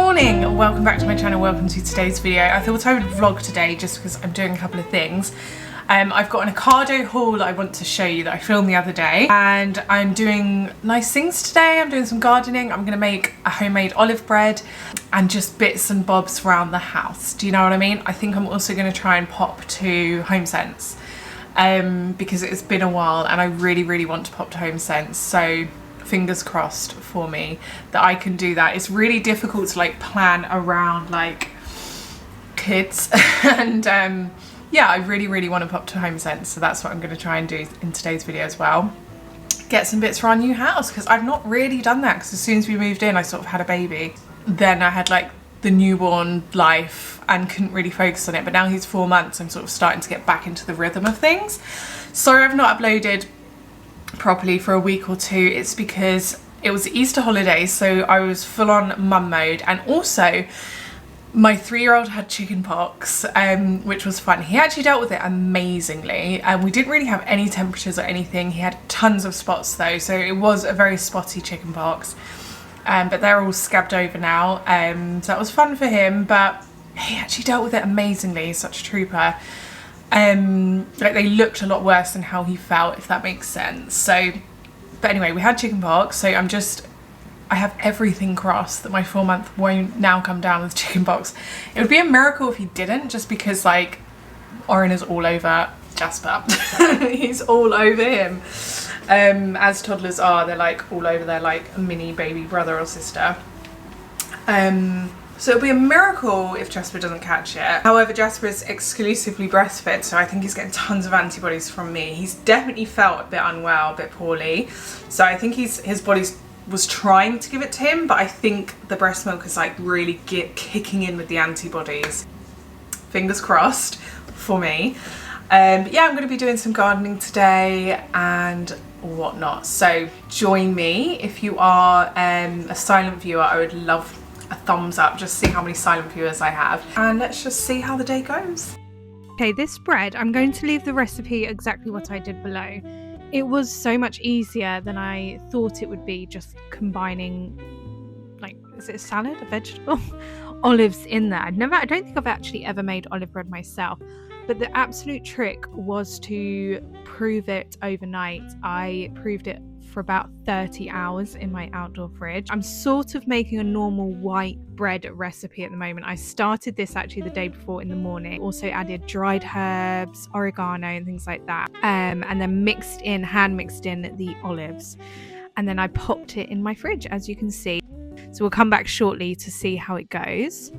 morning, welcome back to my channel, welcome to today's video. I thought I would vlog today just because I'm doing a couple of things. I've got an Ocado haul I want to show you that I filmed the other day, and I'm doing nice things today. I'm doing some gardening. I'm gonna make a homemade olive bread and just bits and bobs around the house. Do you know what I mean? I think I'm also gonna try and pop to Homesense because it's been a while and I really want to pop to Homesense. So fingers crossed for me that I can do that. It's really difficult to like plan around like kids and yeah, I really want to pop to Homesense, so that's what I'm going to try and do in today's video as well. Get some bits for our new house, because I've not really done that, because as soon as we moved in I sort of had a baby. Then I had like the newborn life and couldn't really focus on it, but now he's 4 months I'm sort of starting to get back into the rhythm of things. Sorry I've not uploaded properly for a week or two. It's because it was Easter holidays, so I was full on mum mode, and also my 3-year-old had chicken pox, which was fun. He actually dealt with it amazingly, and we didn't really have any temperatures or anything. He had tons of spots though, so it was a very spotty chicken pox, but they're all scabbed over now, so that was fun for him, but he actually dealt with it amazingly. He's such a trooper. Like they looked a lot worse than how he felt, if that makes sense. So, but anyway, we had chicken pox, so I have everything crossed that my 4-month won't now come down with chicken pox. It would be a miracle if he didn't, just because like Oren is all over Jasper. He's all over him. As toddlers are, they're like all over their like mini baby brother or sister. So it'll be a miracle if Jasper doesn't catch it. However, Jasper is exclusively breastfed, so I think he's getting tons of antibodies from me. He's definitely felt a bit unwell, a bit poorly. So I think his body was trying to give it to him, but I think the breast milk is like really kicking in with the antibodies. Fingers crossed for me. But yeah, I'm going to be doing some gardening today and whatnot. So join me. If you are a silent viewer, I would love a thumbs up, just see how many silent viewers I have, and let's just see how the day goes. Okay, this bread, I'm going to leave the recipe exactly what I did below. It was so much easier than I thought it would be, just combining, like, is it a salad, a vegetable? Olives in there. I don't think I've actually ever made olive bread myself, but the absolute trick was to prove it overnight. I proved it for about 30 hours in my outdoor fridge. I'm sort of making a normal white bread recipe at the moment. I started this actually the day before in the morning. Also added dried herbs, oregano and things like that, and then hand mixed in the olives, and then I popped it in my fridge, as you can see. So we'll come back shortly to see how it goes.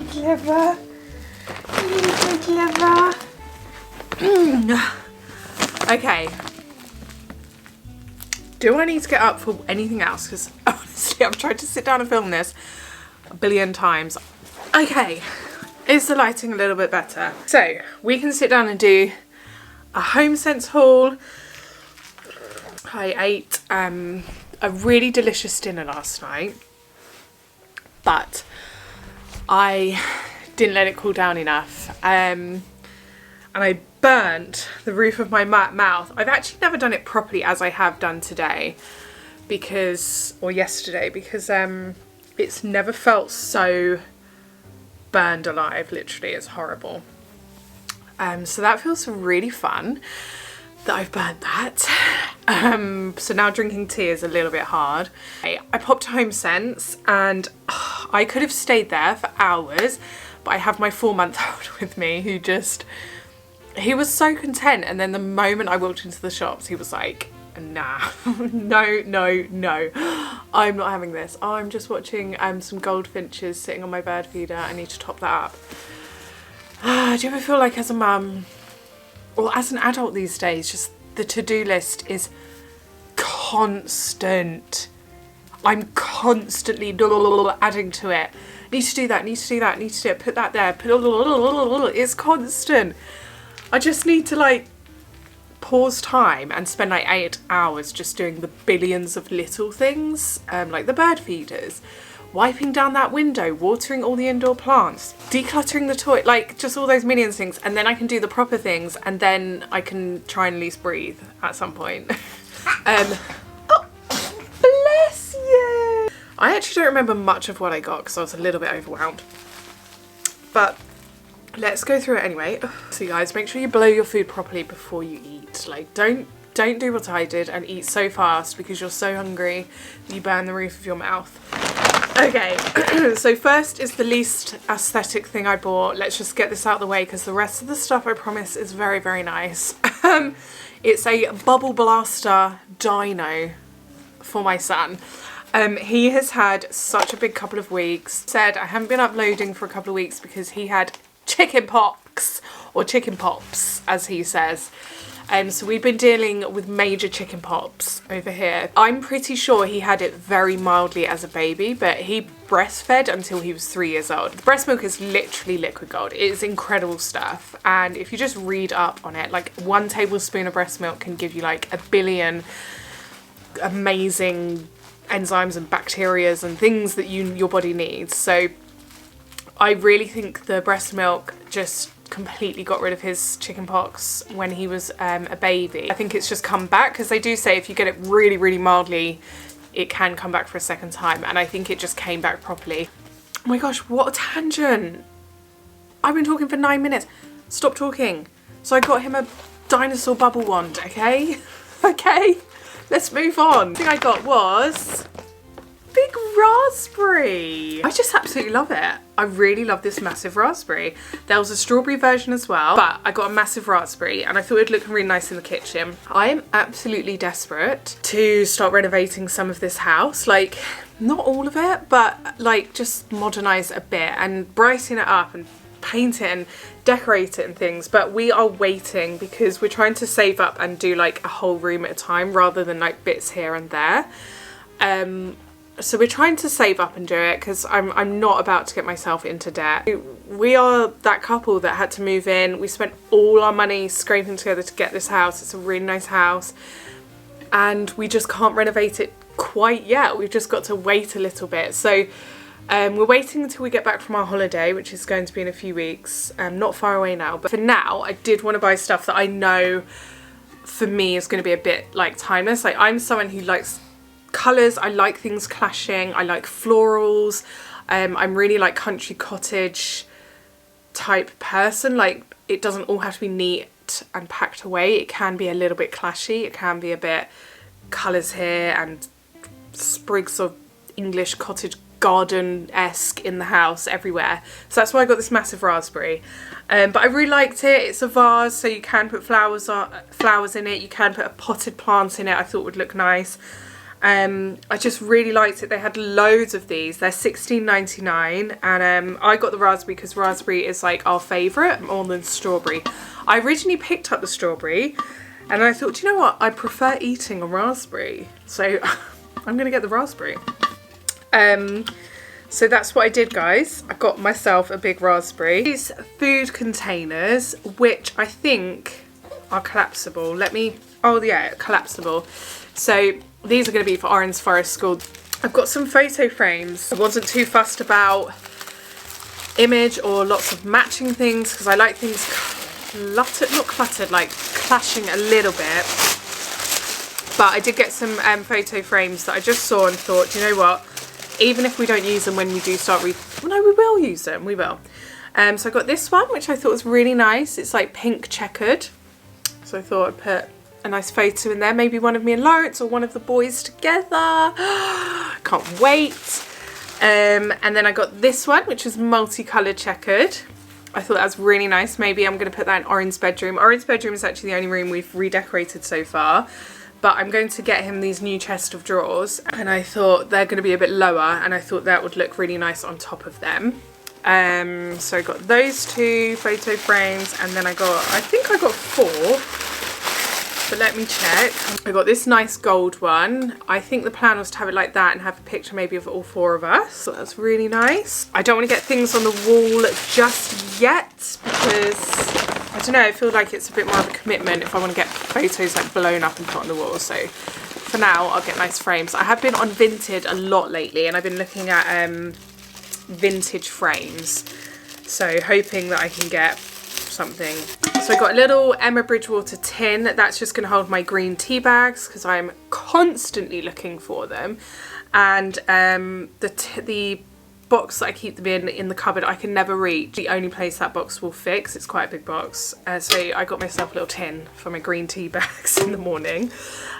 Clever. Clever. Okay. Do I need to get up for anything else? Because honestly, I've tried to sit down and film this a billion times. Okay, is the lighting a little bit better? So we can sit down and do a Homesense haul. I ate a really delicious dinner last night, but I didn't let it cool down enough, and I burnt the roof of my mouth. I've actually never done it properly as I have done today, or yesterday, because it's never felt so burned alive. Literally, it's horrible. So that feels really fun that I've burnt that. So now drinking tea is a little bit hard. I popped to Homesense, and I could have stayed there for hours, but I have my 4-month-old with me who he was so content, and then the moment I walked into the shops he was like, nah, no, I'm not having this. Oh, I'm just watching some goldfinches sitting on my bird feeder. I need to top that up. Do you ever feel like as a mum, or as an adult these days, just the to-do list is constant. I'm constantly adding to it. Need to do that, need to do that, need to do it, put that there, it's constant. I just need to like pause time and spend like 8 hours just doing the billions of little things, like the bird feeders, wiping down that window, watering all the indoor plants, decluttering the toilet, like just all those millions of things, and then I can do the proper things, and then I can try and at least breathe at some point. Oh, bless you. I actually don't remember much of what I got because I was a little bit overwhelmed. But let's go through it anyway. So you guys, make sure you blow your food properly before you eat. Like, don't do what I did and eat so fast because you're so hungry that you burn the roof of your mouth. Okay, so first is the least aesthetic thing I bought. Let's just get this out of the way because the rest of the stuff, I promise, is very, very nice. It's a bubble blaster dino for my son. He has had such a big couple of weeks. Said I haven't been uploading for a couple of weeks because he had chicken pox, or chicken pops as he says. So we've been dealing with major chicken pops over here. I'm pretty sure he had it very mildly as a baby, but he breastfed until he was 3 years old. The breast milk is literally liquid gold. It is incredible stuff. And if you just read up on it, like 1 tablespoon of breast milk can give you like 1 billion amazing enzymes and bacterias and things that your body needs. So I really think the breast milk just completely got rid of his chicken pox when he was a baby. I think it's just come back because they do say if you get it really, really mildly, it can come back for a second time. And I think it just came back properly. Oh my gosh, what a tangent. I've been talking for 9 minutes. Stop talking. So I got him a dinosaur bubble wand, okay? Okay, let's move on. The thing I got was big raspberry. I just absolutely love it. I really love this massive raspberry. There was a strawberry version as well, but I got a massive raspberry and I thought it'd look really nice in the kitchen. I am absolutely desperate to start renovating some of this house. Like, not all of it, but like just modernize a bit and brighten it up and paint it and decorate it and things. But we are waiting because we're trying to save up and do like a whole room at a time rather than like bits here and there. So we're trying to save up and do it because I'm not about to get myself into debt. We are that couple that had to move in. We spent all our money scraping together to get this house. It's a really nice house and we just can't renovate it quite yet. We've just got to wait a little bit. So we're waiting until we get back from our holiday, which is going to be in a few weeks. Not far away now, but for now I did want to buy stuff that I know for me is going to be a bit like timeless. Like, I'm someone who likes colours, I like things clashing, I like florals, I'm really like country cottage type person. Like, it doesn't all have to be neat and packed away, it can be a little bit clashy, it can be a bit colours here and sprigs of English cottage garden-esque in the house everywhere. So that's why I got this massive raspberry. But I really liked it. It's a vase, so you can put flowers in it, you can put a potted plant in it. I thought it would look nice. I just really liked it. They had loads of these. They're $16.99 and I got the raspberry because raspberry is like our favourite more than strawberry. I originally picked up the strawberry and I thought, do you know what? I prefer eating a raspberry. So I'm going to get the raspberry. So that's what I did, guys. I got myself a big raspberry. These food containers, which I think are collapsible. Oh yeah, collapsible. So these are going to be for Oran's Forest School. I've got some photo frames. I wasn't too fussed about image or lots of matching things because I like things cluttered, not cluttered, like clashing a little bit. But I did get some photo frames that I just saw and thought, you know what? Even if we don't use them when we do start well, no, we will use them, we will. So I got this one, which I thought was really nice. It's like pink checkered. So I thought I'd put a nice photo in there, maybe one of me and Lawrence or one of the boys together. Can't wait. And then I got this one, which is multicolored checkered. I thought that was really nice. Maybe I'm going to put that in Oran's bedroom. Oran's bedroom is actually the only room we've redecorated so far. But I'm going to get him these new chest of drawers and I thought they're going to be a bit lower and I thought that would look really nice on top of them. So I got those 2 photo frames and then I think I got 4, but let me check. I got this nice gold one. I think the plan was to have it like that and have a picture maybe of all 4 of us. So that's really nice. I don't want to get things on the wall just yet because I don't know, I feel like it's a bit more of a commitment if I want to get photos like blown up and put on the wall. So for now, I'll get nice frames. I have been on Vinted a lot lately and I've been looking at vintage frames. So hoping that I can get something. So I got a little Emma Bridgewater tin. That's just going to hold my green tea bags because I'm constantly looking for them. and the box that I keep them in the cupboard I can never reach. The only place that box will fit, it's quite a big box, so I got myself a little tin for my green tea bags in the morning,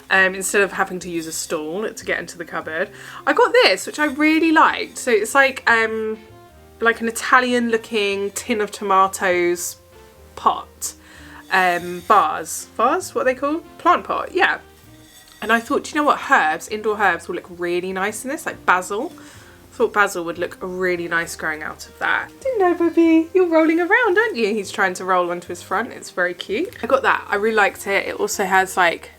instead of having to use a stool to get into the cupboard. I got this, which I really liked. So it's like an Italian looking tin of tomatoes pot, vase, what are they called? Plant pot, yeah. And I thought, do you know what, indoor herbs will look really nice in this, like basil. I thought basil would look really nice growing out of that. Didn't know, Bubby? You're rolling around, aren't you? He's trying to roll onto his front. It's very cute. I got that. I really liked it. It also has like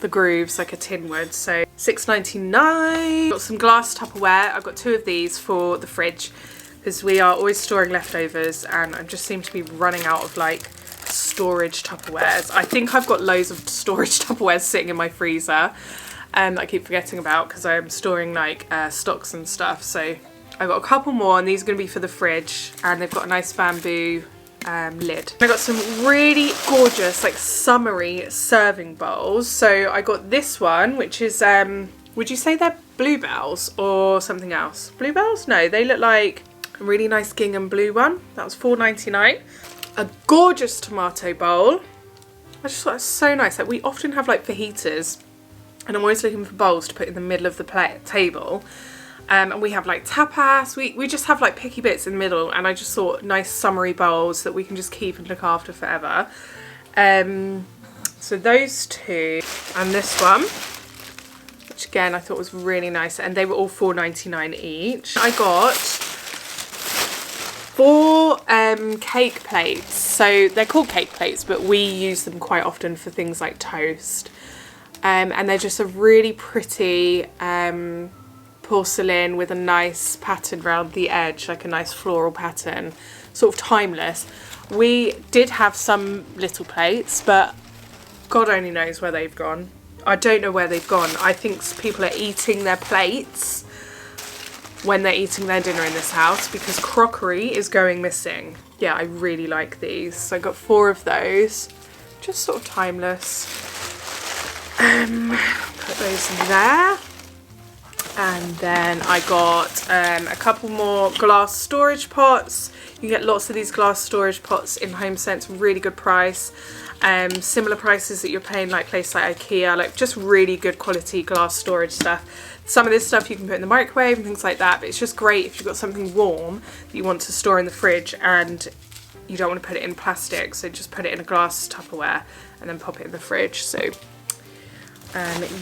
the grooves, like a tin would. So $6.99. Got some glass Tupperware. I've got 2 of these for the fridge because we are always storing leftovers, and I just seem to be running out of like storage Tupperwares. I think I've got loads of storage Tupperwares sitting in my freezer. That I keep forgetting about because I'm storing like stocks and stuff. So I got a couple more, and these are going to be for the fridge, and they've got a nice bamboo lid. I got some really gorgeous like summery serving bowls. So I got this one, which is would you say they're bluebells or something else? Bluebells? No, they look like a really nice gingham blue one. That was $4.99. A gorgeous tomato bowl. I just thought it was so nice. Like, we often have like fajitas, and I'm always looking for bowls to put in the middle of the table. And we have like tapas. We just have like picky bits in the middle, and I just thought nice summery bowls that we can just keep and look after forever. So those 2 and this one, which again I thought was really nice, and they were all $4.99 each. I got 4 cake plates. So they're called cake plates, but we use them quite often for things like toast. And they're just a really pretty porcelain with a nice pattern around the edge, like a nice floral pattern, sort of timeless. We did have some little plates, but God only knows where they've gone. I don't know where they've gone. I think people are eating their plates when they're eating their dinner in this house, because crockery is going missing. Yeah, I really like these. So I got 4 of those, just sort of timeless. Put those in there. And then I got a couple more glass storage pots. You get lots of these glass storage pots in Homesense, really good price. Similar prices that you're paying like places like IKEA, like just really good quality glass storage stuff. Some of this stuff you can put in the microwave and things like that, but it's just great if you've got something warm that you want to store in the fridge and you don't want to put it in plastic, so just put it in a glass Tupperware and then pop it in the fridge. So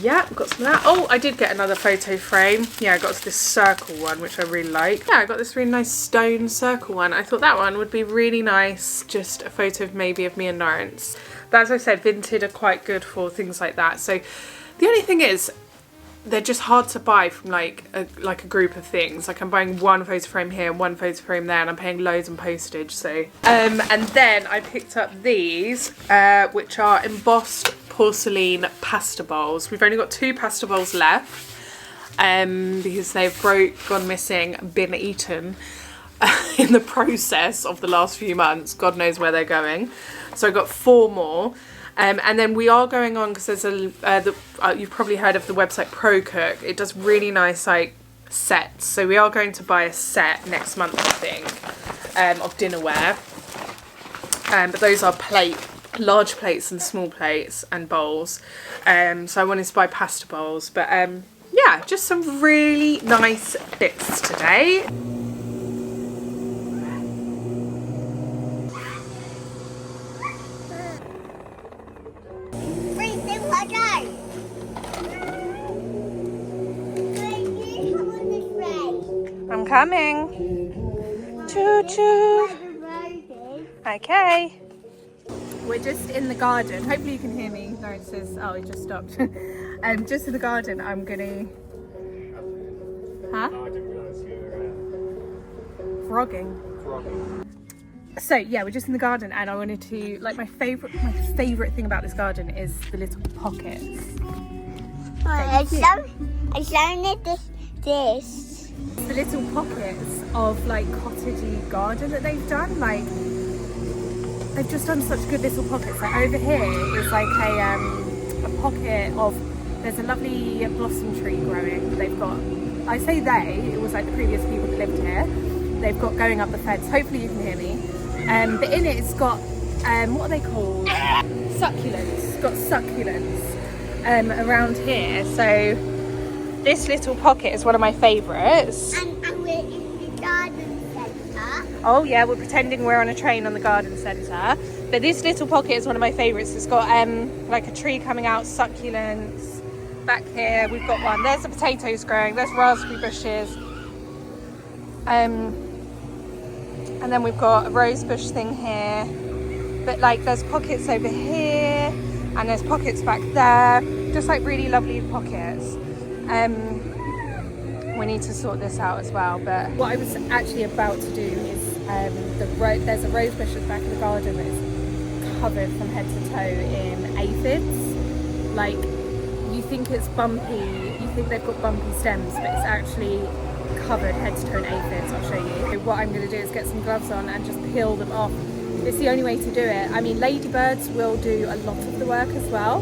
yeah, got some of that. Oh, I did get another photo frame. Yeah, I got this circle one, which I really like. Yeah, I got this really nice stone circle one. I thought that one would be really nice, just a photo of maybe of me and Lawrence. But as I said, Vinted are quite good for things like that. So the only thing is, they're just hard to buy from like a group of things. Like, I'm buying one photo frame here and one photo frame there, and I'm paying loads on postage. So and then I picked up these which are embossed porcelain pasta bowls. We've only got 2 pasta bowls left because they've gone missing, been eaten in the process of the last few months. God knows where they're going. So I got 4 more. And then we are going on, because there's you've probably heard of the website ProCook. It does really nice like sets. So we are going to buy a set next month, I think, of dinnerware. But those are large plates and small plates and bowls. So I wanted to buy pasta bowls. But yeah, just some really nice bits today. I'm coming. Choo choo. Okay. We're just in the garden. Hopefully you can hear me. No, it says, oh, it just stopped. Just in the garden, I'm gonna... Huh? I didn't realise you were... Frogging. So yeah, we're just in the garden, and I wanted to, like, my favourite thing about this garden is the little pockets. I shown it this. The little pockets of like cottagey garden that they've done. Like, they've just done such good little pockets. Like over here is like a pocket of there's a lovely blossom tree growing. They've got, I say they, it was like the previous people that lived here. They've got going up the fence. Hopefully you can hear me. But in it, it's got, what are they called? Succulents. It's got succulents around here. So this little pocket is one of my favourites. And we're in the garden centre. Oh yeah, we're pretending we're on a train on the garden centre. But this little pocket is one of my favourites. It's got like a tree coming out, succulents. Back here we've got one. There's the potatoes growing. There's raspberry bushes. And then we've got a rose bush thing here. But like there's pockets over here and there's pockets back there. Just like really lovely pockets. We need to sort this out as well. But what I was actually about to do is there's a rose bush at the back of the garden that is covered from head to toe in aphids. Like, you think it's bumpy, you think they've got bumpy stems, but it's actually covered head to toe in aphids. I'll show you. So what I'm going to do is get some gloves on and just peel them off. It's the only way to do it. I mean, ladybirds will do a lot of the work as well.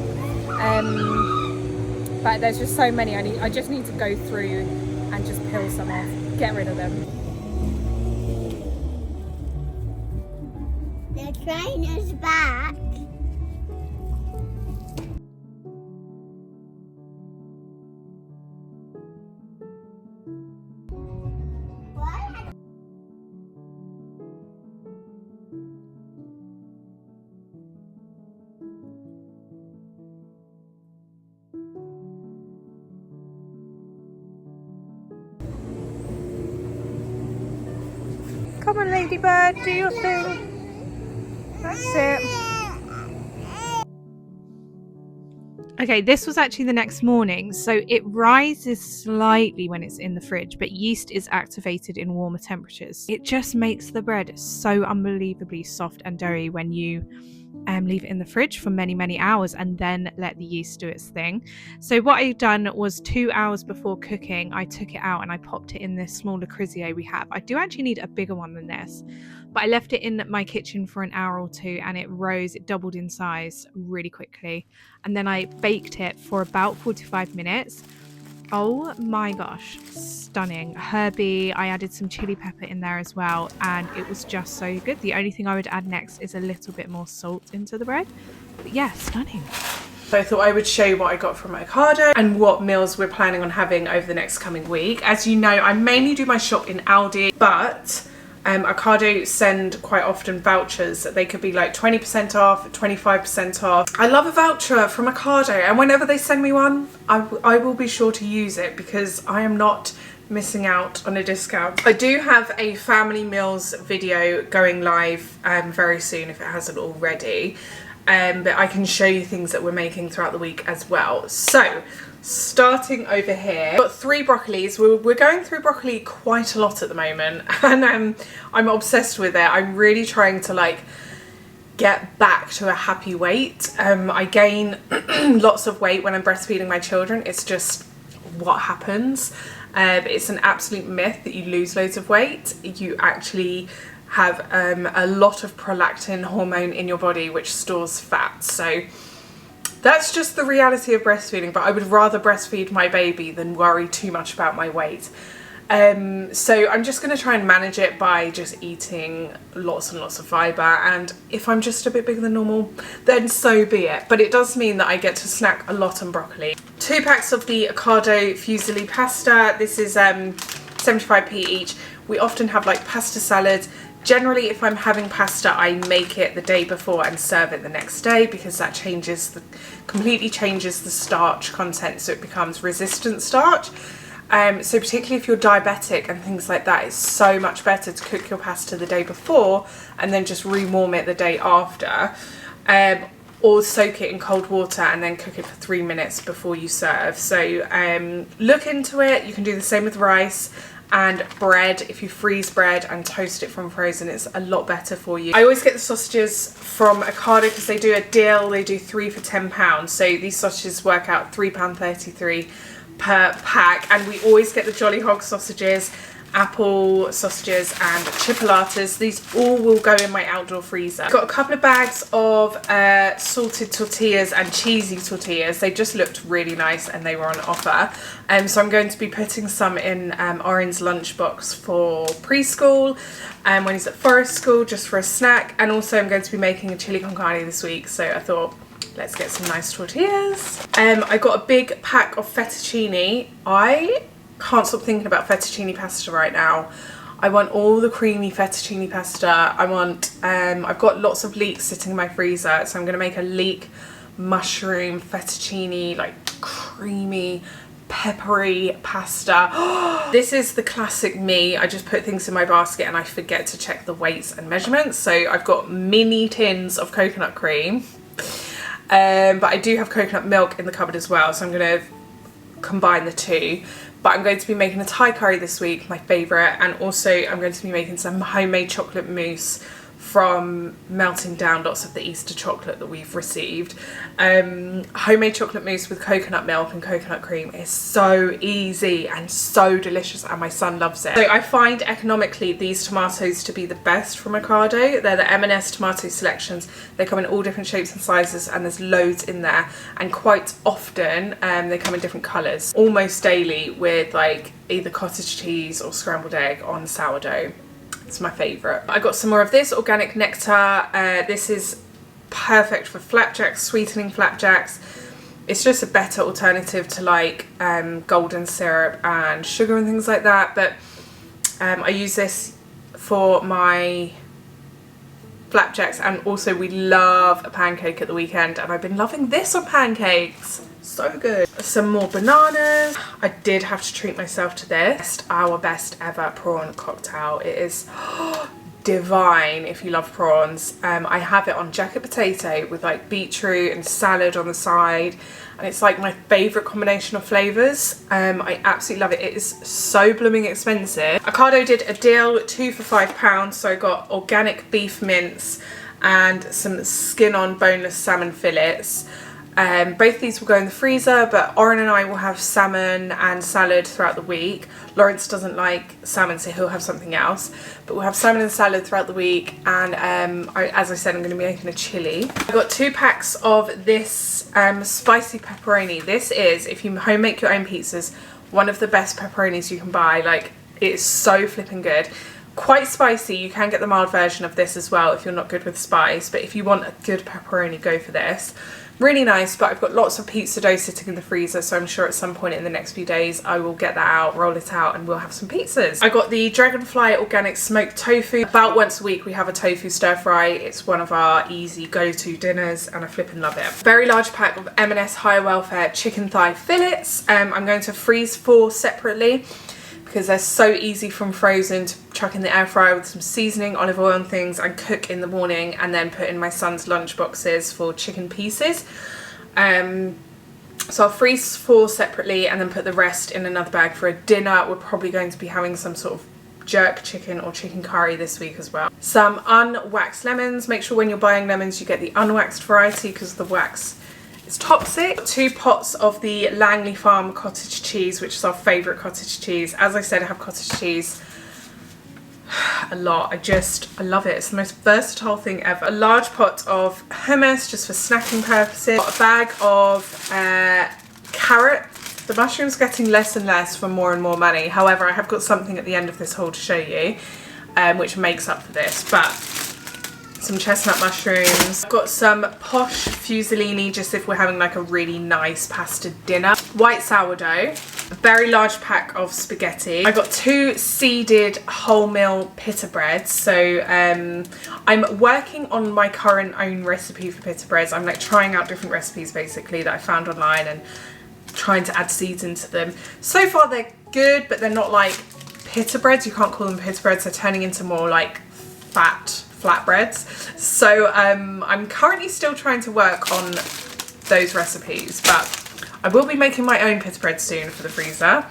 But there's just so many. I just need to go through and just peel some off, get rid of them. The train is back. Come on, ladybird, do your thing. That's it. Okay, this was actually the next morning, so it rises slightly when it's in the fridge, but yeast is activated in warmer temperatures. It just makes the bread so unbelievably soft and doughy when you leave it in the fridge for many hours and then let the yeast do its thing. So what I've done was 2 hours before cooking, I took it out and I popped it in this small Le Creuset we have. I do actually need a bigger one than this, but I left it in my kitchen for an hour or two and it doubled in size really quickly. And then I baked it for about 45 minutes. Oh my gosh, stunning. Herby, I added some chili pepper in there as well, and it was just so good. The only thing I would add next is a little bit more salt into the bread. But yeah, stunning. So I thought I would show you what I got from Ocado and what meals we're planning on having over the next coming week. As you know, I mainly do my shop in Aldi, but Ocado send quite often vouchers. They could be like 20% off, 25% off. I love a voucher from Ocado, and whenever they send me one, I will be sure to use it because I am not missing out on a discount. I do have a family meals video going live very soon if it hasn't already, but I can show you things that we're making throughout the week as well. So starting over here, I've got 3 broccolis. We're going through broccoli quite a lot at the moment, and I'm obsessed with it. I'm really trying to like get back to a happy weight. I gain lots of weight when I'm breastfeeding my children. It's just what happens. It's an absolute myth that you lose loads of weight. You actually have a lot of prolactin hormone in your body which stores fat. So that's just the reality of breastfeeding, but I would rather breastfeed my baby than worry too much about my weight. So I'm just going to try and manage it by just eating lots and lots of fibre, and if I'm just a bit bigger than normal, then so be it. But it does mean that I get to snack a lot on broccoli. 2 packs of the Ocado fusilli pasta. This is 75p each. We often have like pasta salad. Generally, if I'm having pasta, I make it the day before and serve it the next day because that completely changes the starch content, so it becomes resistant starch. So particularly if you're diabetic and things like that, it's so much better to cook your pasta the day before and then just re-warm it the day after, or soak it in cold water and then cook it for 3 minutes before you serve. So look into it. You can do the same with rice and bread. If you freeze bread and toast it from frozen, it's a lot better for you. I always get the sausages from Ocado because they do a deal. They do 3 for £10. So these sausages work out £3.33 per pack, and we always get the Jolly Hog sausages. apple sausages and chipolatas. These all will go in my outdoor freezer. Got a couple of bags of salted tortillas and cheesy tortillas. They just looked really nice and they were on offer. So I'm going to be putting some in Oren's lunchbox for preschool and when he's at forest school, just for a snack. And also I'm going to be making a chili con carne this week, so I thought let's get some nice tortillas. I got a big pack of fettuccine. I can't stop thinking about fettuccine pasta right now. I want all the creamy fettuccine pasta. I've got lots of leeks sitting in my freezer, so I'm going to make a leek mushroom fettuccine, like creamy peppery pasta. This is the classic me. I just put things in my basket and I forget to check the weights and measurements. So I've got mini tins of coconut cream, but I do have coconut milk in the cupboard as well, so I'm going to combine the two. But I'm going to be making a Thai curry this week, my favourite, and also I'm going to be making some homemade chocolate mousse from melting down lots of the Easter chocolate that we've received. Homemade chocolate mousse with coconut milk and coconut cream is so easy and so delicious, and my son loves it. So I find economically these tomatoes to be the best from Ocado. They're the M&S tomato selections. They come in all different shapes and sizes and there's loads in there, and quite often they come in different colours. Almost daily with like either cottage cheese or scrambled egg on sourdough. It's my favourite. I got some more of this organic nectar. This is perfect for flapjacks, sweetening flapjacks. It's just a better alternative to like golden syrup and sugar and things like that. But I use this for my flapjacks, and also we love a pancake at the weekend, and I've been loving this on pancakes. So good. Some more bananas. I did have to treat myself to this. Our best ever prawn cocktail. It is divine if you love prawns. I have it on jacket potato with like beetroot and salad on the side, and it's like my favourite combination of flavours. I absolutely love it. It is so blooming expensive. Ocado did a deal, 2 for £5, so I got organic beef mince and some skin on boneless salmon fillets. Both these will go in the freezer, but Oren and I will have salmon and salad throughout the week. Lawrence doesn't like salmon, so he'll have something else. But we'll have salmon and salad throughout the week, and as I said, I'm going to be making a chili. I got 2 packs of this spicy pepperoni. This is, if you home make your own pizzas, one of the best pepperonis you can buy. Like, it is so flipping good. Quite spicy. You can get the mild version of this as well if you're not good with spice, but if you want a good pepperoni, go for this. Really nice, but I've got lots of pizza dough sitting in the freezer, so I'm sure at some point in the next few days I will get that out, roll it out, and we'll have some pizzas. I got the Dragonfly organic smoked tofu. About once a week we have a tofu stir fry. It's one of our easy go-to dinners and I flippin' love it. Very large pack of M&S high welfare chicken thigh fillets. I'm going to freeze 4 separately, because they're so easy from frozen to chuck in the air fryer with some seasoning, olive oil and things, and cook in the morning, and then put in my son's lunch boxes for chicken pieces. So I'll freeze 4 separately and then put the rest in another bag for a dinner. We're probably going to be having some sort of jerk chicken or chicken curry this week as well. Some unwaxed lemons. Make sure when you're buying lemons you get the unwaxed variety, because the wax is toxic. 2 pots of the Langley Farm cottage cheese, which is our favourite cottage cheese. As I said, I have cottage cheese a lot. I love it. It's the most versatile thing ever. A large pot of hummus just for snacking purposes. Got a bag of carrot. The mushroom's getting less and less for more and more money. However, I have got something at the end of this haul to show you, which makes up for this. But some chestnut mushrooms. I've got some posh fusilini, just if we're having like a really nice pasta dinner. White sourdough. A very large pack of spaghetti. I got 2 seeded wholemeal pita breads. So I'm working on my current own recipe for pita breads. I'm like trying out different recipes basically that I found online and trying to add seeds into them. So far they're good, but they're not like pita breads. You can't call them pita breads. They're turning into more like flatbreads. So I'm currently still trying to work on those recipes, but I will be making my own pita bread soon for the freezer.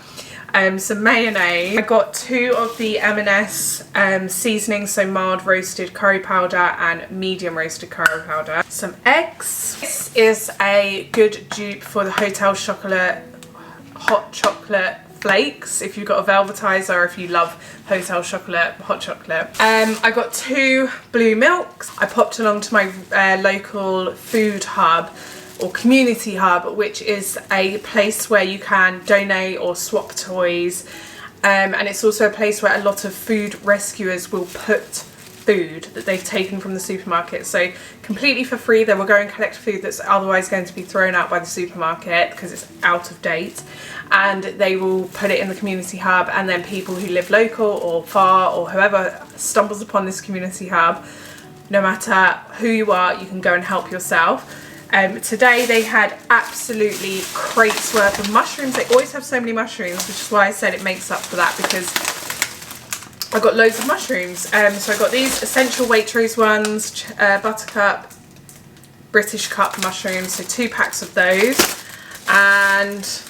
Some mayonnaise. I got 2 of the M&S seasonings, so mild roasted curry powder and medium roasted curry powder. Some eggs. This is a good dupe for the Hotel Chocolate hot chocolate flakes if you've got a velvetizer, if you love hotel chocolate, hot chocolate. I got 2 blue milks. I popped along to my local food hub or community hub, which is a place where you can donate or swap toys, and it's also a place where a lot of food rescuers will put food that they've taken from the supermarket. So completely for free, they will go and collect food that's otherwise going to be thrown out by the supermarket because it's out of date, and they will put it in the community hub, and then people who live local or far or whoever stumbles upon this community hub, no matter who you are, you can go and help yourself. Today they had absolutely crates worth of mushrooms. They always have so many mushrooms, which is why I said it makes up for that, because I got loads of mushrooms. So I got these essential Waitrose ones, buttercup, British cup mushrooms, so 2 packs of those, and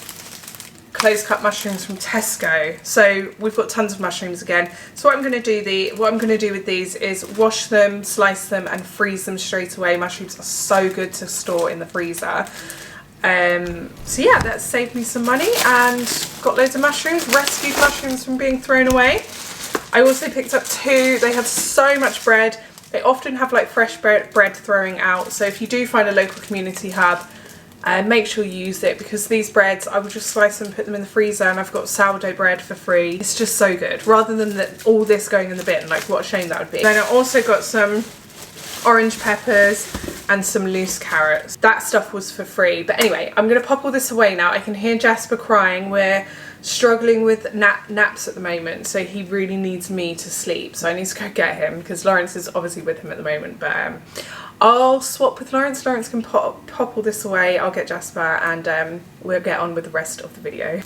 closed cup mushrooms from Tesco. So we've got tons of mushrooms again. So what I'm going to do with these is wash them, slice them, and freeze them straight away. Mushrooms are so good to store in the freezer. So yeah, that saved me some money, and got loads of mushrooms, rescued mushrooms from being thrown away. I also picked up 2, they had so much bread. They often have like fresh bread throwing out, so if you do find a local community hub, make sure you use it, because these breads, I will just slice them, put them in the freezer, and I've got sourdough bread for free. It's just so good, rather than all this going in the bin. Like, what a shame that would be. Then I also got some orange peppers and some loose carrots. That stuff was for free. But anyway, I'm going to pop all this away now. I can hear Jasper crying. We're struggling with naps at the moment, so he really needs me to sleep, so I need to go get him, because Lawrence is obviously with him at the moment. But I'll swap with Lawrence. Lawrence can pop all this away. I'll get Jasper, and we'll get on with the rest of the video.